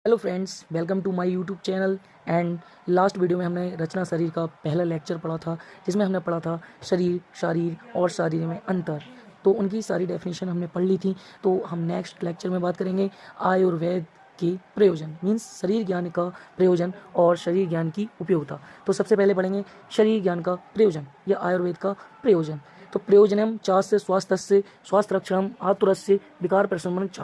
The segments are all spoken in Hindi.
Hello friends, welcome to my YouTube channel. And last video में हमने रचना शरीर का पहला लेक्चर पढ़ा था, जिसमें हमने पढ़ा था शरीर, शारीर और शारीर में अंतर। तो उनकी सारी डेफिनेशन हमने पढ़ ली थी। तो हम नेक्स्ट लेक्चर में बात करेंगे आयुर्वेद के प्रयोजन, मीन्स शरीर ज्ञान का प्रयोजन और शरीर ज्ञान की उपयोगिता। तो सबसे पहले पढ़ेंगे शरीर ज्ञान का प्रयोजन या आयुर्वेद का प्रयोजन। तो प्रयोजनम चास्य स्वास्थ्य स्वास्थ्य रक्षणम आतुरस्य विकार प्रशमनम च।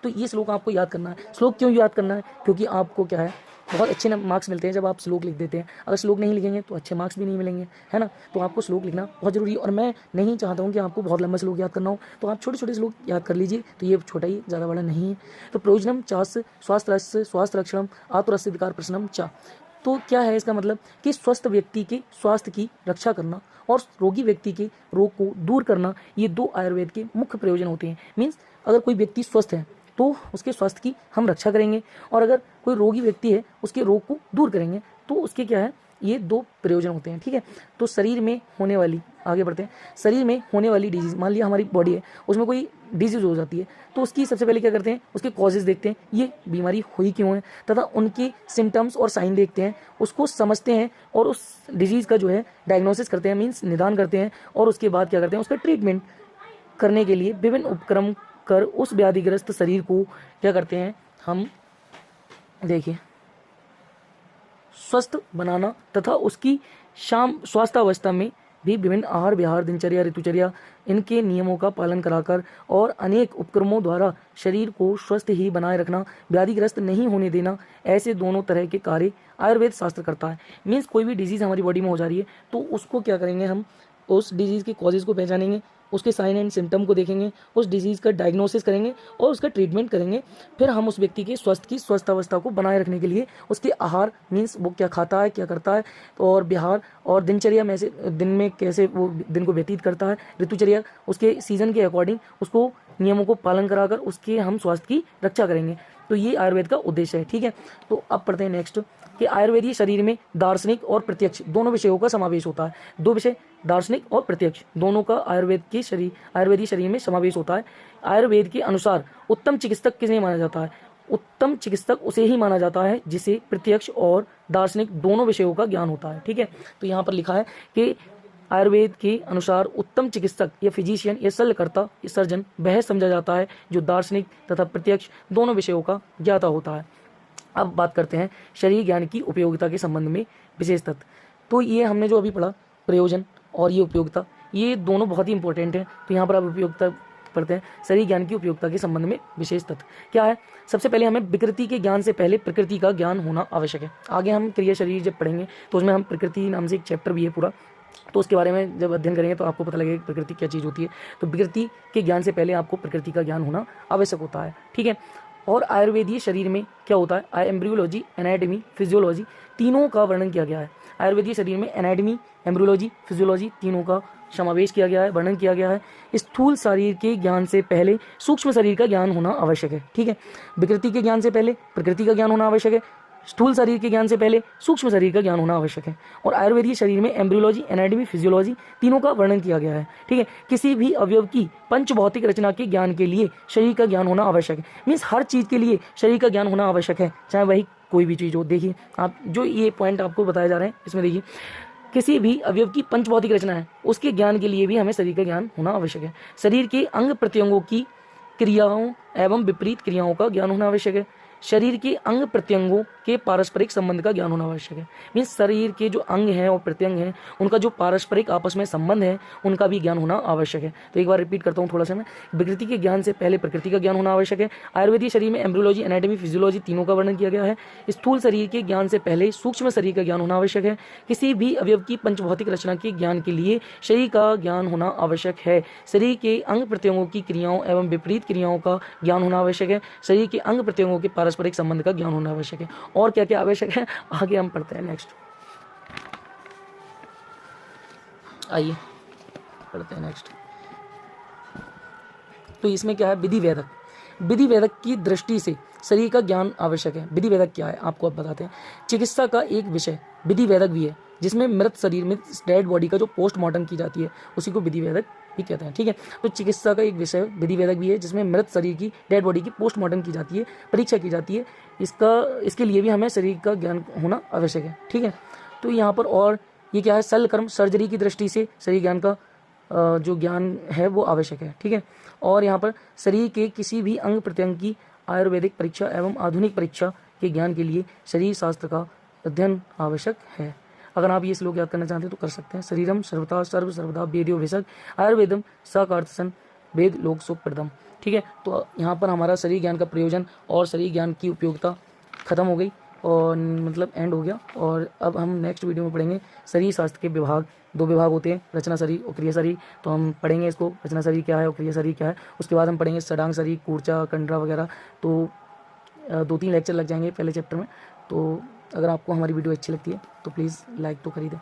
तो ये श्लोक आपको याद करना है। श्लोक क्यों याद करना है? क्योंकि आपको क्या है, बहुत अच्छे मार्क्स मिलते हैं जब आप श्लोक लिख देते हैं। अगर श्लोक नहीं लिखेंगे तो अच्छे मार्क्स भी नहीं मिलेंगे, है ना। तो आपको श्लोक लिखना बहुत जरूरी है। और मैं नहीं चाहता हूँ कि आपको बहुत लंबा श्लोक याद करना हो, तो आप छोटे छोटे श्लोक याद कर लीजिए। तो ये छोटा ही, ज़्यादा बड़ा नहीं है। तो प्रयोजनम चास्य स्वास्थ्य रक्षणम आतुरस्य विकार प्रशमनम च। तो क्या है इसका मतलब कि स्वस्थ व्यक्ति के स्वास्थ्य की रक्षा करना और रोगी व्यक्ति के रोग को दूर करना, ये दो आयुर्वेद के मुख्य प्रयोजन होते हैं। मीन्स अगर कोई व्यक्ति स्वस्थ है तो उसके स्वास्थ्य की हम रक्षा करेंगे, और अगर कोई रोगी व्यक्ति है उसके रोग को दूर करेंगे। तो उसके क्या है, ये दो प्रयोजन होते हैं, ठीक है। तो शरीर में होने वाली, आगे बढ़ते हैं, शरीर में होने वाली डिजीज, मान लिया हमारी बॉडी है, उसमें कोई डिजीज हो जाती है, तो उसकी सबसे पहले क्या करते हैं, उसके कॉजेज देखते हैं, ये बीमारी हुई क्यों है, तथा उनके सिम्टम्स और साइन देखते हैं, उसको समझते हैं और उस डिजीज़ का जो है डायग्नोसिस करते हैं, मीन्स निदान करते हैं। और उसके बाद क्या करते हैं, उसका ट्रीटमेंट करने के लिए विभिन्न उपक्रम कर उस व्याधिग्रस्त शरीर को क्या करते हैं, हम देखिए स्वस्थ बनाना, तथा उसकी स्वास्थ्यावस्था में भी विभिन्न आहार विहार, दिनचर्या, ऋतुचर्या, इनके नियमों का पालन कराकर और अनेक उपक्रमों द्वारा शरीर को स्वस्थ ही बनाए रखना, व्याधिग्रस्त नहीं होने देना, ऐसे दोनों तरह के कार्य आयुर्वेद शास्त्र करता है। मीन्स कोई भी डिजीज़ हमारी बॉडी में हो जा रही है तो उसको क्या करेंगे, हम उस डिजीज़ के कॉजेज़ को पहचानेंगे, उसके साइन एंड सिम्टम को देखेंगे, उस डिजीज़ का डायग्नोसिस करेंगे और उसका ट्रीटमेंट करेंगे। फिर हम उस व्यक्ति के स्वस्थ अवस्था को बनाए रखने के लिए उसके आहार, मीन्स वो क्या खाता है, क्या करता है, तो और विहार और दिनचर्या में से दिन में कैसे वो दिन को व्यतीत करता है, ऋतुचर्या, उसके सीजन के अकॉर्डिंग उसको नियमों को पालन कराकर उसके हम स्वास्थ्य की रक्षा करेंगे। तो ये आयुर्वेद का उद्देश्य है, ठीक है। तो अब पढ़ते हैं नेक्स्ट कि आयुर्वेदीय शरीर में दार्शनिक और प्रत्यक्ष दोनों विषयों का समावेश होता है। दो विषय, दार्शनिक और प्रत्यक्ष, दोनों का आयुर्वेदीय शरीर में समावेश होता है। आयुर्वेद के अनुसार उत्तम चिकित्सक किसे माना जाता है? उत्तम चिकित्सक उसे ही माना जाता है जिसे प्रत्यक्ष और दार्शनिक दोनों विषयों का ज्ञान होता है, ठीक है। तो यहाँ पर लिखा है कि आयुर्वेद के अनुसार उत्तम चिकित्सक या फिजिशियन या शल्यकर्ता या सर्जन वह समझा जाता है जो दार्शनिक तथा प्रत्यक्ष दोनों विषयों का ज्ञाता होता है। अब बात करते हैं शरीर ज्ञान की उपयोगिता के संबंध में विशेष तथ्य। तो ये हमने जो अभी पढ़ा, प्रयोजन और ये उपयोगिता, ये दोनों बहुत ही इंपॉर्टेंट है। तो यहाँ पर आप उपयोगिता पढ़ते हैं, शरीर ज्ञान की उपयोगिता के संबंध में विशेष तथ्य क्या है। सबसे पहले हमें विकृति के ज्ञान से पहले प्रकृति का ज्ञान होना आवश्यक है। आगे हम क्रिया शरीर जब पढ़ेंगे तो उसमें हम प्रकृति नाम से एक चैप्टर भी है पूरा, तो उसके बारे में जब अध्ययन करेंगे तो आपको पता लगेगा कि प्रकृति क्या चीज़ होती है। तो विकृति के ज्ञान से पहले आपको प्रकृति का ज्ञान होना आवश्यक होता है, ठीक है। और आयुर्वेदीय शरीर में क्या होता है, एम्ब्रियोलॉजी, एनाटमी, फिजियोलॉजी, तीनों का वर्णन किया गया है। आयुर्वेदीय शरीर में एनाटमी, एम्ब्रियोलॉजी, फिजियोलॉजी तीनों का समावेश किया गया है, वर्णन किया गया है। स्थूल शरीर के ज्ञान से पहले सूक्ष्म शरीर का ज्ञान होना आवश्यक है, ठीक है। विकृति के ज्ञान से पहले प्रकृति का ज्ञान होना आवश्यक है। स्थूल शरीर के ज्ञान से पहले सूक्ष्म शरीर का ज्ञान होना आवश्यक है। और आयुर्वेदीय शरीर में एम्ब्रियोलॉजी, एनाटमी, फिजियोलॉजी तीनों का वर्णन किया गया है, ठीक है। किसी भी अवयव की पंचभौतिक रचना के ज्ञान के लिए शरीर का ज्ञान होना आवश्यक है। मीन्स हर चीज़ के लिए शरीर का ज्ञान होना आवश्यक है, चाहे वही कोई भी चीज़ हो। देखिए आप, जो ये पॉइंट आपको बताए जा रहे हैं इसमें देखिए, किसी भी अवयव की पंचभौतिक रचना है उसके ज्ञान के लिए भी हमें शरीर का ज्ञान होना आवश्यक है। शरीर के अंग प्रत्यंगों की क्रियाओं एवं विपरीत क्रियाओं का ज्ञान होना आवश्यक है। शरीर के अंग प्रत्यंगों के पारस्परिक संबंध का ज्ञान होना आवश्यक है। मीन्स शरीर के जो अंग हैं और प्रत्यंग हैं उनका जो पारस्परिक आपस में संबंध है उनका भी ज्ञान होना आवश्यक है। तो एक बार रिपीट करता हूँ थोड़ा सा मैं, विकृति के ज्ञान से पहले प्रकृति का ज्ञान होना आवश्यक है। आयुर्वेदीय शरीर में एम्ब्रियोलॉजी, एनाटमी, फिजियोलॉजी तीनों का वर्णन किया गया है। स्थूल शरीर के ज्ञान से पहले सूक्ष्म शरीर का ज्ञान होना आवश्यक है। किसी भी अवयव की पंचभौतिक रचना के ज्ञान के लिए शरीर का ज्ञान होना आवश्यक है। शरीर के अंग प्रत्यंगों की क्रियाओं एवं विपरीत क्रियाओं का ज्ञान होना आवश्यक है। शरीर के अंग प्रत्यंगों के पारस्परिक संबंध का ज्ञान होना आवश्यक है। और क्या क्या आवश्यक है आगे हम पढ़ते हैं। नेक्स्ट आइए पढ़ते हैं नेक्स्ट। तो इसमें क्या है, विधि वेदक। विधि वेदक की दृष्टि से शरीर का ज्ञान आवश्यक है। विधि वेदक क्या है आपको अब बताते हैं। चिकित्सा का एक विषय विधि वेदक भी है, जिसमें मृत शरीर में डेड बॉडी का जो पोस्टमार्टम की जाती है उसी को विधि वेदक भी कहते हैं। ठीक है, तो चिकित्सा का एक विषय विधि वेदक भी है जिसमें मृत शरीर की, डेड बॉडी की पोस्टमार्टम की जाती है, परीक्षा की जाती है। इसके लिए भी हमें शरीर का ज्ञान होना आवश्यक है। ठीक है, तो यहाँ पर और ये क्या है, सल कर्म सर्जरी की दृष्टि से शरीर ज्ञान का जो ज्ञान है वो आवश्यक है। ठीक है, और यहाँ पर शरीर के किसी भी अंग प्रत्यंग की आयुर्वेदिक परीक्षा एवं आधुनिक परीक्षा के ज्ञान के लिए शरीर शास्त्र का अध्ययन आवश्यक है। अगर आप ये श्लोक याद करना चाहते हैं तो कर सकते हैं। शरीरम सर्वथा सर्व सर्वदा वेद्यो भेषज आयुर्वेदम सकार्थसन वेद लोक सुख प्रदम। ठीक है, तो यहाँ पर हमारा शरीर ज्ञान का प्रयोजन और शरीर ज्ञान की उपयोगिता खत्म हो गई और मतलब एंड हो गया। और अब हम नेक्स्ट वीडियो में पढ़ेंगे शरीर शास्त्र के विभाग। 2 विभाग होते हैं, रचना शरीर और क्रिया शरीर। तो हम पढ़ेंगे इसको, रचना शरीर क्या है और क्रिया शरीर क्या है। उसके बाद हम पढ़ेंगे षडांग शरीर, कूर्चा, कंडरा वगैरह। तो 2-3 लेक्चर लग जाएंगे पहले चैप्टर में। तो अगर आपको हमारी वीडियो अच्छी लगती है तो प्लीज़ लाइक तो करी दें।